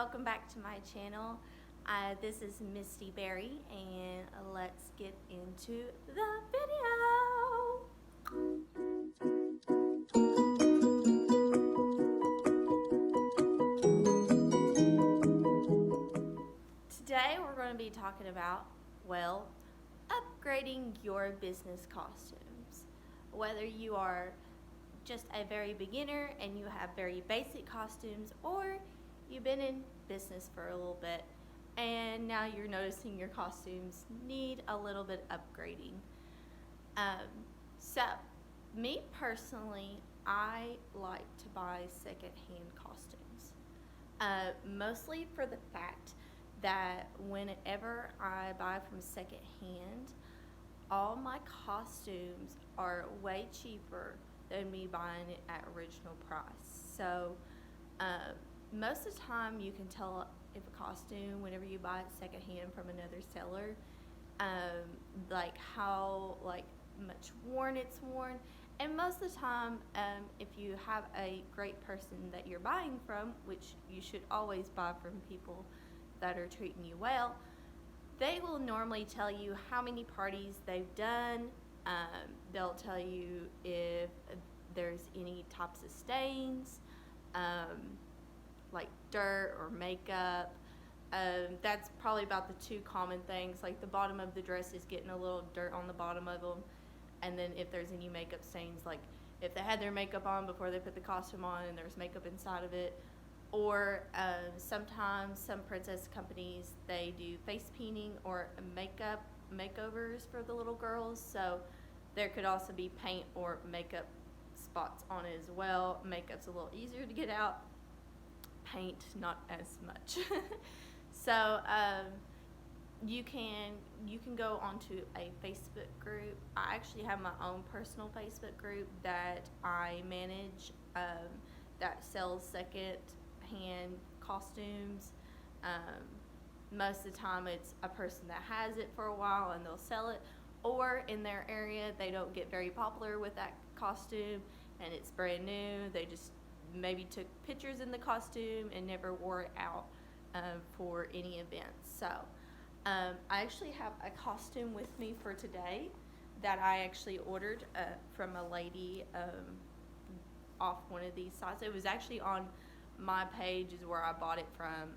welcome back to my channel. This is Misty Berry, and let's get into the video. Today we're going to be talking about, well, upgrading your business costumes. Whether you are just a very beginner and you have very basic costumes, or you've been in business for a little bit and now you're noticing your costumes need a little bit upgrading. So me personally, I like to buy secondhand costumes, mostly for the fact that whenever I buy from secondhand, all my costumes are way cheaper than me buying it at original price. So most of the time you can tell if a costume, whenever you buy it secondhand from another seller, like how much worn it's worn. And most of the time, if you have a great person that you're buying from, which you should always buy from people that are treating you well, they will normally tell you how many parties they've done. They'll tell you if there's any types of stains, like dirt or makeup. That's probably about the two common things. Like the bottom of the dress is getting a little dirt on the bottom of them, and then if there's any makeup stains, like if they had their makeup on before they put the costume on and there's makeup inside of it. Or sometimes some princess companies, they do face painting or makeup makeovers for the little girls, so there could also be paint or makeup spots on it as well. Makeup's a little easier to get out, paint not as much. So you can go onto a Facebook group. I actually have my own personal Facebook group that I manage, that sells second-hand costumes. Most of the time it's a person that has it for a while and they'll sell it, or in their area they don't get very popular with that costume and it's brand new. They just maybe took pictures in the costume and never wore it out for any events. So I actually have a costume with me for today that I actually ordered from a lady off one of these sites. It was actually on my page is where I bought it from.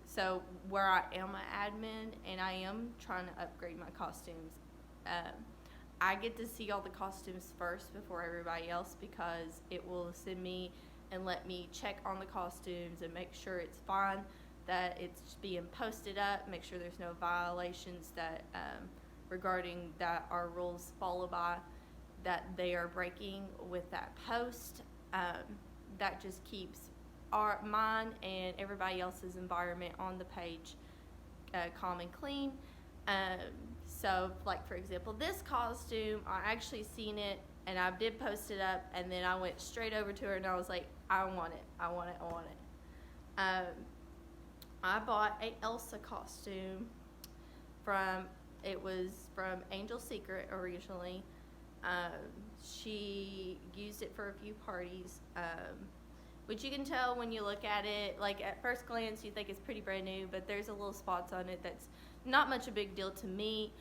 So where I am an admin and I am trying to upgrade my costumes, I get to see all the costumes first before everybody else, because it will send me and let me check on the costumes and make sure it's fine, that it's being posted up, make sure there's no violations that regarding that our rules follow by, that they are breaking with that post. That just keeps mine and everybody else's environment on the page calm and clean. So like for example, this costume, I actually seen it and I did post it up, and then I went straight over to her and I was like, I want it. I bought a Elsa costume it was from Angel Secret originally. She used it for a few parties, which you can tell when you look at it. Like at first glance you think it's pretty brand new, but there's a little spots on it that's not much a big deal to me.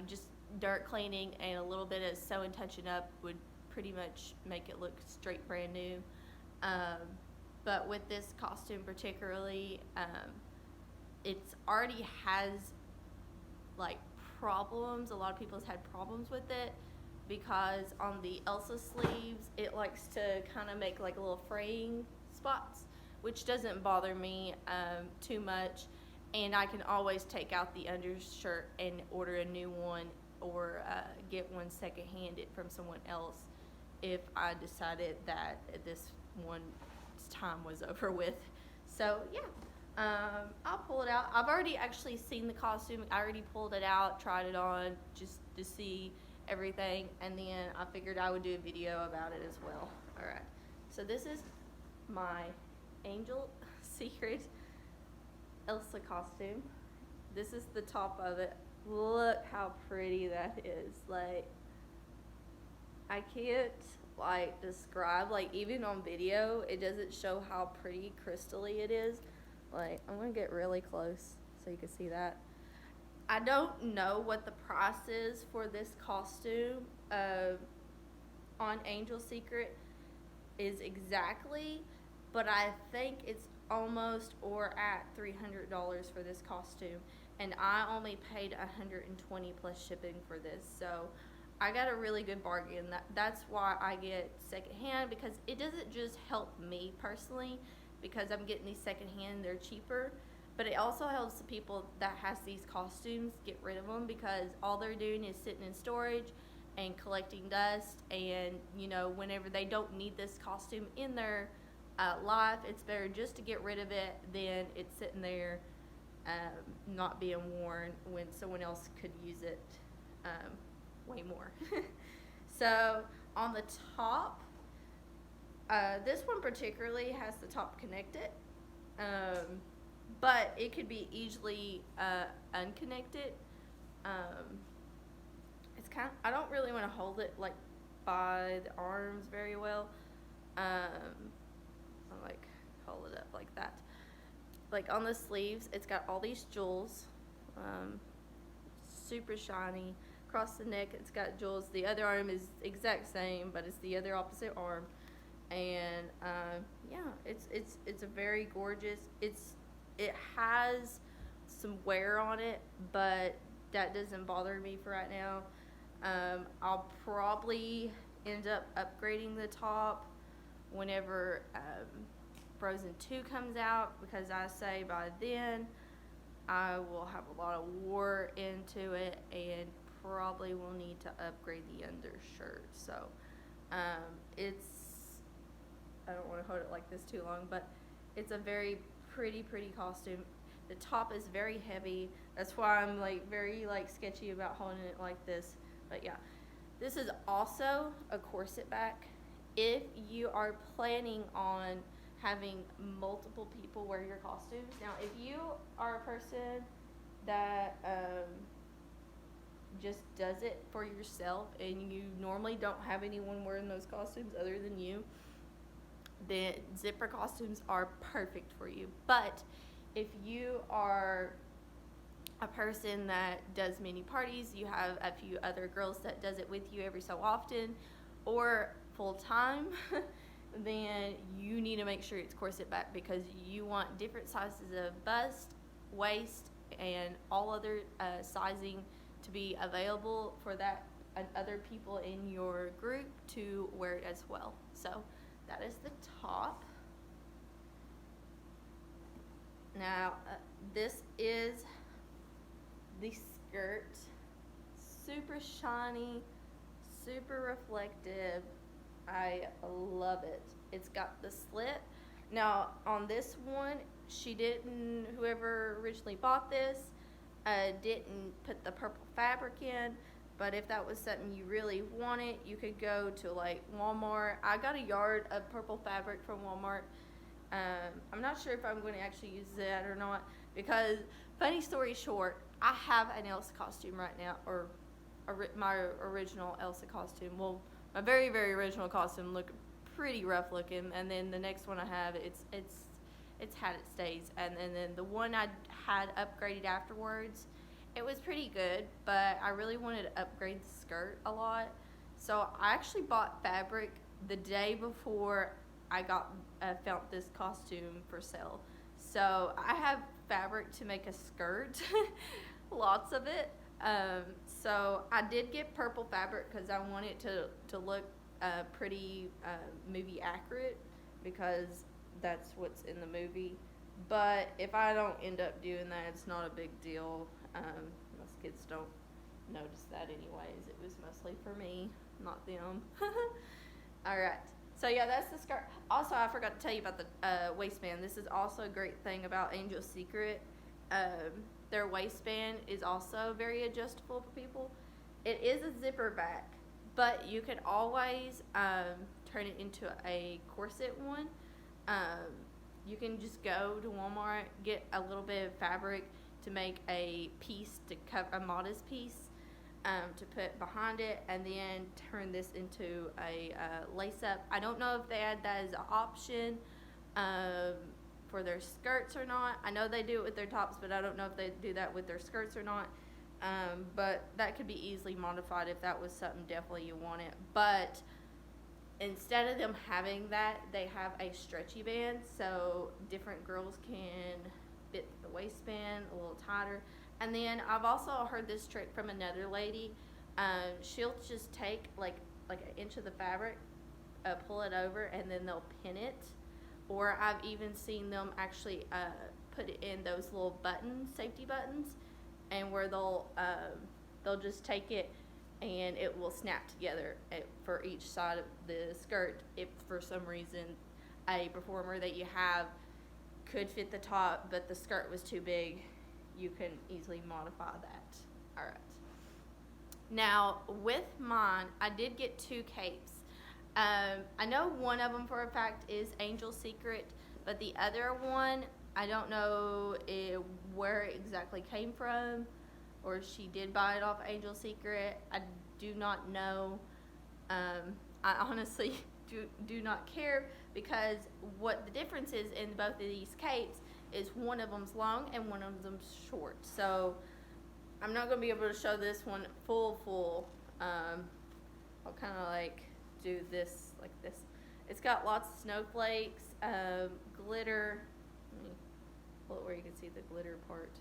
Just dirt cleaning and a little bit of sewing touching up would pretty much make it look straight brand new. But with this costume particularly, it's already has like problems. A lot of people's had problems with it, because on the Elsa sleeves it likes to kind of make like a little fraying spots, which doesn't bother me too much, and I can always take out the undershirt and order a new one, or get one second-handed from someone else if I decided that this one's time was over with. So yeah, I'll pull it out. I've already actually seen the costume. I already pulled it out, tried it on just to see everything, and then I figured I would do a video about it as well. Alright, so this is my Angel Secret Elsa costume. This is the top of it. Look how pretty that is. Like, I can't like describe, like even on video it doesn't show how pretty crystally it is. Like I'm gonna get really close so you can see that. I don't know what the price is for this costume on Angel Secret is exactly, but I think it's almost or at $300 for this costume, and I only paid 120 plus shipping for this. So I got a really good bargain. That's why I get secondhand, because it doesn't just help me personally because I'm getting these secondhand, they're cheaper, but it also helps the people that has these costumes get rid of them, because all they're doing is sitting in storage and collecting dust, and you know, whenever they don't need this costume in their life, it's better just to get rid of it than it's sitting there not being worn when someone else could use it way more. So on the top, this one particularly has the top connected, but it could be easily unconnected. It's kind of, I don't really want to hold it like by the arms very well. I'll like hold it up like that. Like on the sleeves, it's got all these jewels, super shiny. Across the neck, it's got jewels. The other arm is exact same, but it's the other opposite arm. And yeah, it's a very gorgeous. It has some wear on it, but that doesn't bother me for right now. I'll probably end up upgrading the top whenever Frozen 2 comes out, because I say by then I will have a lot of war into it and probably will need to upgrade the undershirt. So it's, I don't want to hold it like this too long, but it's a very pretty costume. The top is very heavy. That's why I'm like very like sketchy about holding it like this. But yeah, this is also a corset back. If you are planning on having multiple people wear your costumes, now if you are a person that just does it for yourself and you normally don't have anyone wearing those costumes other than you, then zipper costumes are perfect for you. But if you are a person that does mini parties, you have a few other girls that does it with you every so often, or full time, then you need to make sure it's corset back, because you want different sizes of bust, waist, and all other sizing to be available for that and other people in your group to wear it as well. So that is the top. Now this is the skirt. Super shiny, super reflective. I love it. It's got the slit. Now on this one, whoever originally bought this didn't put the purple fabric in, but if that was something you really wanted, you could go to like Walmart. I got a yard of purple fabric from Walmart. I'm not sure if I'm going to actually use that or not, because funny story short, I have an Elsa costume right now, or my original Elsa costume. Well, my very original costume looked pretty rough looking, and then the next one I have, it's had its days, and then the one I had upgraded afterwards, it was pretty good, but I really wanted to upgrade the skirt a lot, so I actually bought fabric the day before I found this costume for sale. So I have fabric to make a skirt, lots of it. So I did get purple fabric because I want it to look pretty movie accurate, because that's what's in the movie. But if I don't end up doing that, it's not a big deal. Most kids don't notice that anyways. It was mostly for me, not them. Alright, so yeah, that's the skirt. Also, I forgot to tell you about the waistband. This is also a great thing about Angel Secret. Their waistband is also very adjustable for people. It is a zipper back, but you can always turn it into a corset one. You can just go to Walmart, get a little bit of fabric to make a piece to cover a modest piece, to put behind it, and then turn this into a lace up. I don't know if they add that as an option for their skirts or not. I know they do it with their tops, but I don't know if they do that with their skirts or not. But that could be easily modified if that was something definitely you wanted. But instead of them having that, they have a stretchy band, so different girls can fit the waistband a little tighter. And then I've also heard this trick from another lady. She'll just take like an inch of the fabric, pull it over, and then they'll pin it. Or I've even seen them actually put it in those little buttons, safety buttons, and where they'll just take it and it will snap together for each side of the skirt. If for some reason a performer that you have could fit the top but the skirt was too big, you can easily modify that. All right. Now with mine, I did get 2 capes. I know one of them for a fact is Angel Secret, but the other one, I don't know where it exactly came from, or she did buy it off Angel Secret. I do not know. I honestly do not care, because what the difference is in both of these capes is one of them's long and one of them's short. So I'm not going to be able to show this one full. I'll kind of like do this like this. It's got lots of snowflakes, glitter. Let me pull it where you can see the glitter part.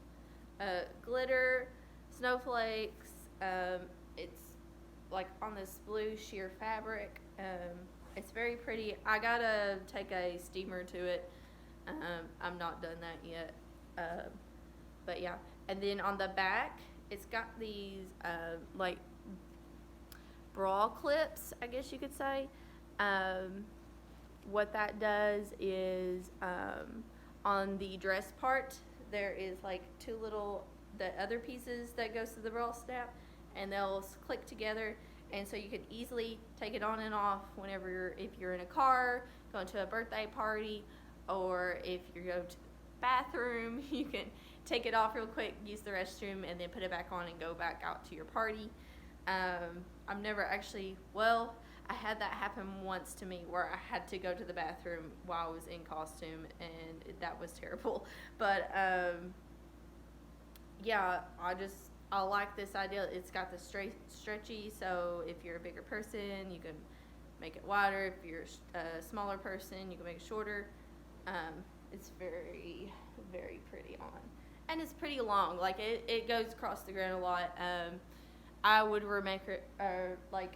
Glitter, snowflakes. It's like on this blue sheer fabric. It's very pretty. I gotta take a steamer to it. I'm not done that yet. But yeah. And then on the back, it's got these like bra clips, I guess you could say. What that does is on the dress part, there is like 2 little, the other pieces that goes to the bra snap, and they'll click together, and so you can easily take it on and off whenever if you're in a car, going to a birthday party, or if you're going to the bathroom, you can take it off real quick, use the restroom, and then put it back on and go back out to your party. I've never actually, well, I had that happen once to me where I had to go to the bathroom while I was in costume, and that was terrible. But yeah, I like this idea. It's got the stretchy, so if you're a bigger person, you can make it wider. If you're a smaller person, you can make it shorter. It's very, very pretty on. And it's pretty long. Like, it goes across the ground a lot. I would remake it, like,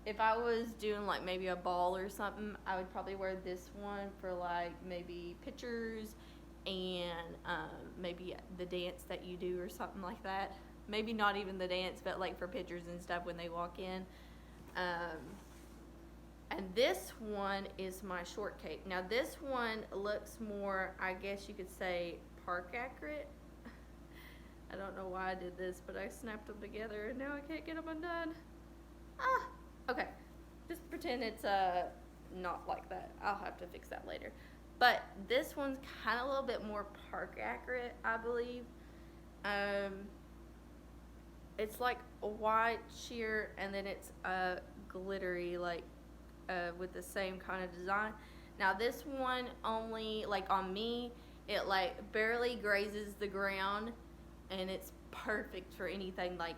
if I was doing, like, maybe a ball or something, I would probably wear this one for, like, maybe pictures and maybe the dance that you do or something like that. Maybe not even the dance, but, like, for pictures and stuff when they walk in. And this one is my short cape. Now, this one looks more, I guess you could say, park accurate. I don't know why I did this, but I snapped them together and now I can't get them undone. Okay. Just pretend it's not like that. I'll have to fix that later. But this one's kind of a little bit more park accurate, I believe. It's like a white sheer, and then it's glittery, like with the same kind of design. Now this one only, like on me, it like barely grazes the ground, and it's perfect for anything, like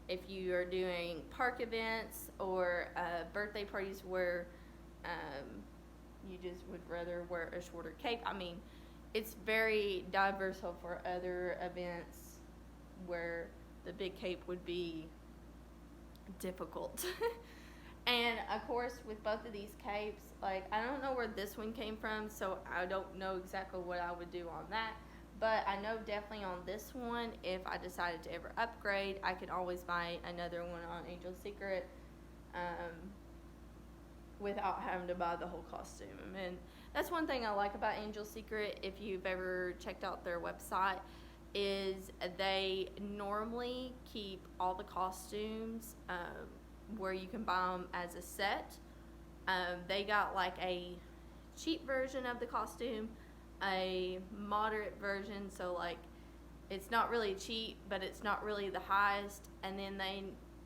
if you are doing park events or birthday parties where you just would rather wear a shorter cape. I mean, it's very diverse for other events where the big cape would be difficult. And of course, with both of these capes, like, I don't know where this one came from, so I don't know exactly what I would do on that. But I know definitely on this one, if I decided to ever upgrade, I could always buy another one on Angel Secret without having to buy the whole costume. And that's one thing I like about Angel Secret, if you've ever checked out their website, is they normally keep all the costumes where you can buy them as a set. They got like a cheap version of the costume, a moderate version, so like it's not really cheap, but it's not really the highest, and then they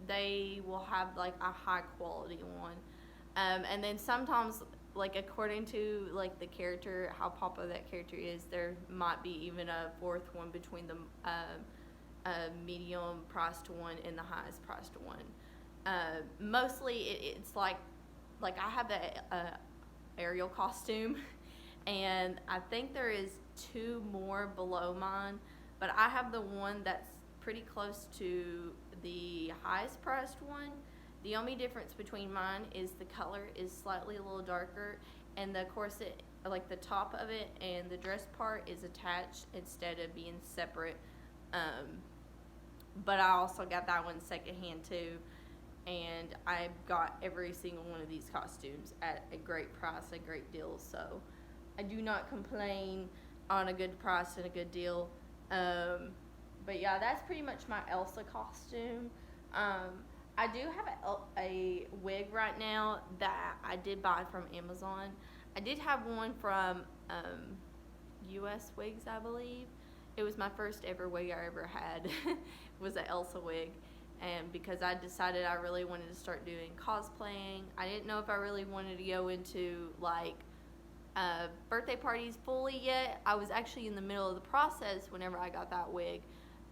they will have like a high quality one. And then sometimes, like according to like the character, how popular that character is, there might be even a fourth one between the medium priced one and the highest priced one. Mostly it's like I have the Ariel costume, and I think there is two more below mine, but I have the one that's pretty close to the highest priced one. The only difference between mine is the color is slightly a little darker, and the corset, like the top of it and the dress part, is attached instead of being separate. But I also got that one secondhand too, and I got every single one of these costumes at a great price, a great deal. So I do not complain on a good price and a good deal. But yeah, that's pretty much my Elsa costume. I do have a wig right now that I did buy from Amazon. I did have one from US Wigs, I believe. It was my first ever wig I ever had. It was an Elsa wig. And because I decided I really wanted to start doing cosplaying, I didn't know if I really wanted to go into like birthday parties fully yet. I was actually in the middle of the process whenever I got that wig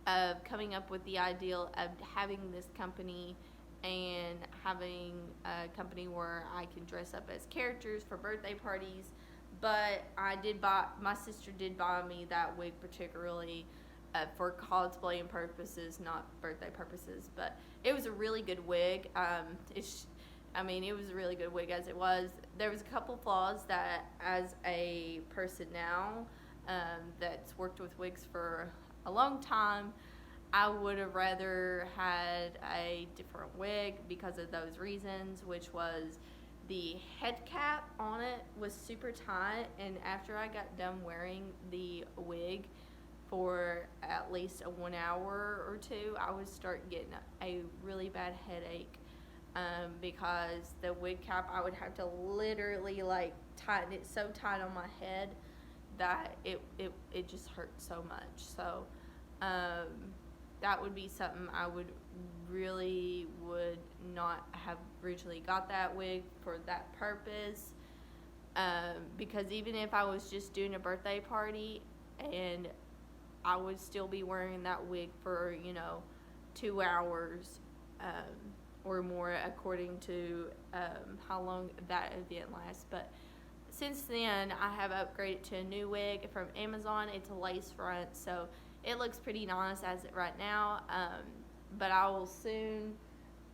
of coming up with the ideal of having this company and having a company where I can dress up as characters for birthday parties. But my sister did buy me that wig particularly for cosplaying purposes, not birthday purposes. But it was a really good wig. It was a really good wig as it was. There was a couple flaws that, as a person now that's worked with wigs for a long time, I would have rather had a different wig because of those reasons, which was the head cap on it was super tight, and after I got done wearing the wig for at least 1 hour or two, I would start getting a really bad headache because the wig cap, I would have to literally like tighten it so tight on my head that it just hurt so much. So that would be something I would not have originally got that wig for that purpose, because even if I was just doing a birthday party, and I would still be wearing that wig for 2 hours or more, according to how long that event lasts. But since then, I have upgraded to a new wig from Amazon. It's a lace front, so it looks pretty nice as it right now. But I will soon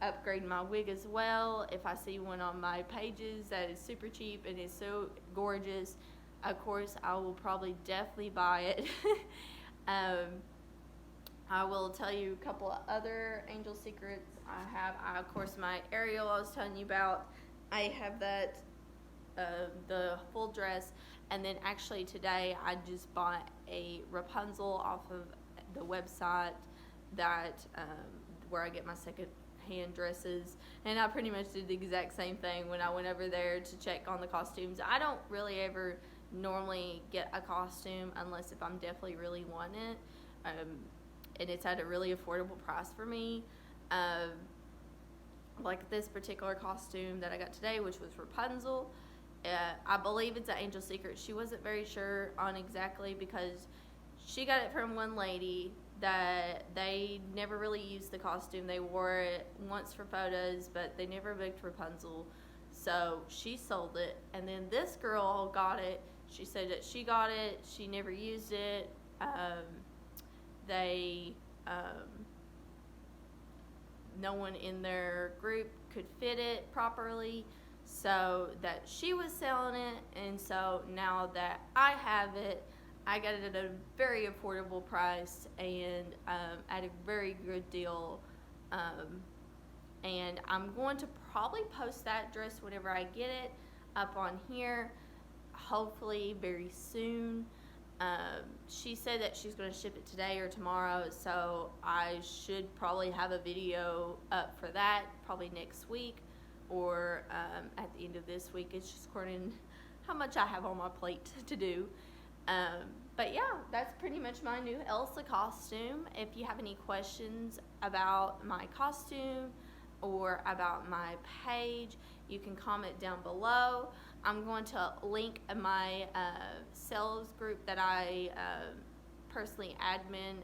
upgrade my wig as well. If I see one on my pages that is super cheap and is so gorgeous, of course I will probably definitely buy it. I will tell you a couple of other angel secrets I have. Of course, my Ariel I was telling you about. I have that the full dress, and then actually today I just bought a Rapunzel off of the website that where I get my second-hand dresses, and I pretty much did the exact same thing when I went over there to check on the costumes. I don't really ever normally get a costume unless if I'm definitely really wanting it, and it's at a really affordable price for me. Like this particular costume that I got today, which was Rapunzel. I believe it's an Angel Secret. She wasn't very sure on exactly because she got it from one lady that they never really used the costume. They wore it once for photos, but they never booked Rapunzel. So she sold it. And then this girl got it. She said that she got it. She never used it. No one in their group could fit it properly, so that she was selling it, and so now that I have it, I got it at a very affordable price and at a very good deal. And I'm going to probably post that dress whenever I get it up on here, hopefully very soon. She said that she's going to ship it today or tomorrow, so I should probably have a video up for that probably next week or at the end of this week. It's just according how much I have on my plate to do. But yeah, that's pretty much my new Elsa costume. If you have any questions about my costume or about my page, you can comment down below. I'm going to link my sales group that I personally admin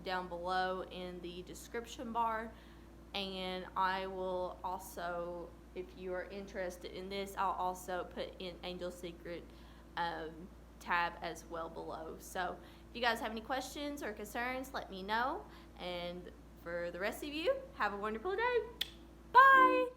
down below in the description bar. And I will also, if you are interested in this, I'll also put in Angel Secret tab as well below. So if you guys have any questions or concerns, let me know. And for the rest of you, have a wonderful day. Bye.